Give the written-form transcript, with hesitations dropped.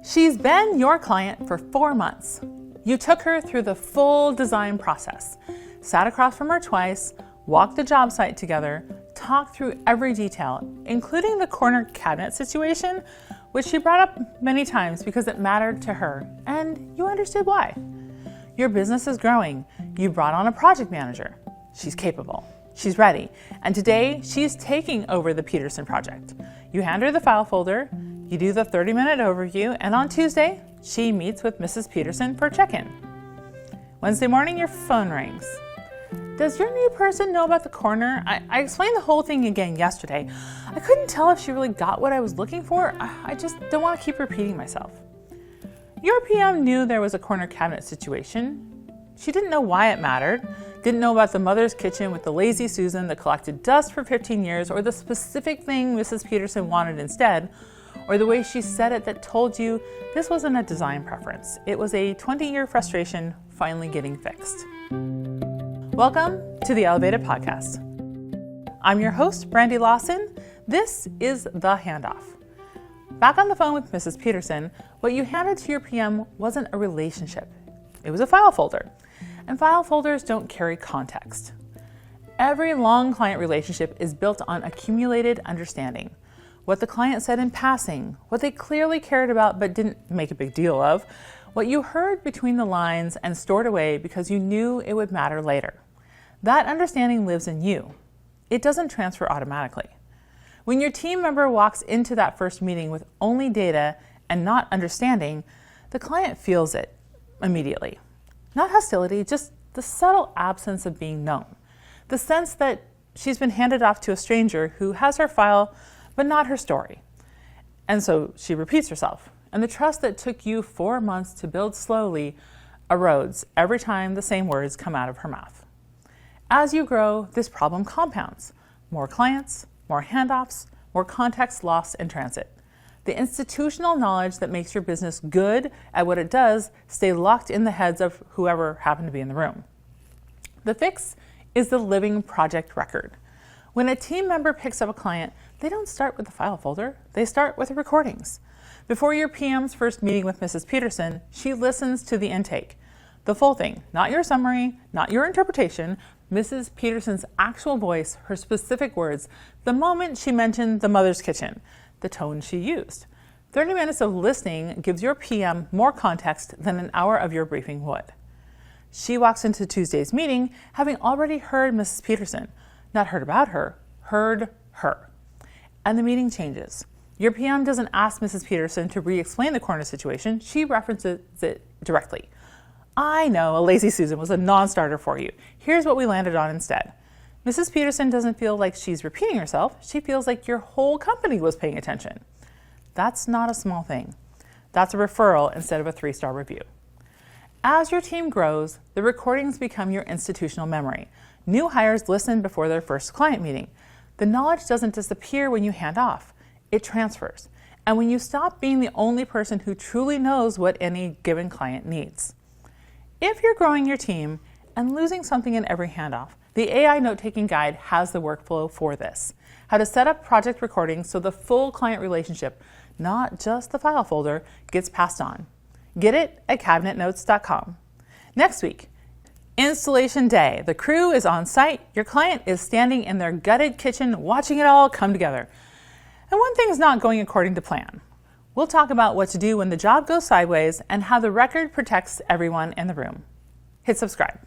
She's been your client for 4 months. You took her through the full design process, sat across from her twice, walked the job site together, talked through every detail, including the corner cabinet situation, which she brought up many times because it mattered to her, and you understood why. Your business is growing. You brought on a project manager. She's capable. She's ready. And today, she's taking over the Peterson project. You hand her the file folder, you do the 30-minute overview, and on Tuesday, she meets with Mrs. Peterson for check-in. Wednesday morning, your phone rings. Does your new person know about the corner? I explained the whole thing again yesterday. I couldn't tell if she really got what I was looking for. I just don't want to keep repeating myself. Your PM knew there was a corner cabinet situation. She didn't know why it mattered, didn't know about the mother's kitchen with the lazy Susan that collected dust for 15 years, or the specific thing Mrs. Peterson wanted instead, or the way she said it that told you this wasn't a design preference. It was a 20-year frustration finally getting fixed. Welcome to the Elevated Podcast. I'm your host, Brandy Lawson. This is The Handoff. Back on the phone with Mrs. Peterson, what you handed to your PM wasn't a relationship. It was a file folder. And file folders don't carry context. Every long client relationship is built on accumulated understanding. What the client said in passing, what they clearly cared about but didn't make a big deal of, what you heard between the lines and stored away because you knew it would matter later. That understanding lives in you. It doesn't transfer automatically. When your team member walks into that first meeting with only data and not understanding, the client feels it immediately. Not hostility, just the subtle absence of being known. The sense that she's been handed off to a stranger who has her file but not her story. And so she repeats herself. And the trust that took you 4 months to build slowly erodes every time the same words come out of her mouth. As you grow, this problem compounds. More clients, more handoffs, more context lost in transit. The institutional knowledge that makes your business good at what it does stay locked in the heads of whoever happened to be in the room. The fix is the living project record. When a team member picks up a client, they don't start with the file folder, they start with the recordings. Before your PM's first meeting with Mrs. Peterson, she listens to the intake. The full thing, not your summary, not your interpretation, Mrs. Peterson's actual voice, her specific words, the moment she mentioned the mother's kitchen, the tone she used. 30 minutes of listening gives your PM more context than an hour of your briefing would. She walks into Tuesday's meeting having already heard Mrs. Peterson, not heard about her, heard her. And the meeting changes. Your PM doesn't ask Mrs. Peterson to re-explain the corner situation, she references it directly. I know a lazy Susan was a non-starter for you. Here's what we landed on instead. Mrs. Peterson doesn't feel like she's repeating herself. She feels like your whole company was paying attention. That's not a small thing. That's a referral instead of a 3-star review. As your team grows, the recordings become your institutional memory. New hires listen before their first client meeting. The knowledge doesn't disappear when you hand off. It transfers. And when you stop being the only person who truly knows what any given client needs. If you're growing your team and losing something in every handoff, the AI note-taking guide has the workflow for this. How to set up project recordings so the full client relationship, not just the file folder, gets passed on. Get it at cabinetnotes.com. Next week, installation day. The crew is on site. Your client is standing in their gutted kitchen watching it all come together. And one thing's not going according to plan. We'll talk about what to do when the job goes sideways and how the record protects everyone in the room. Hit subscribe.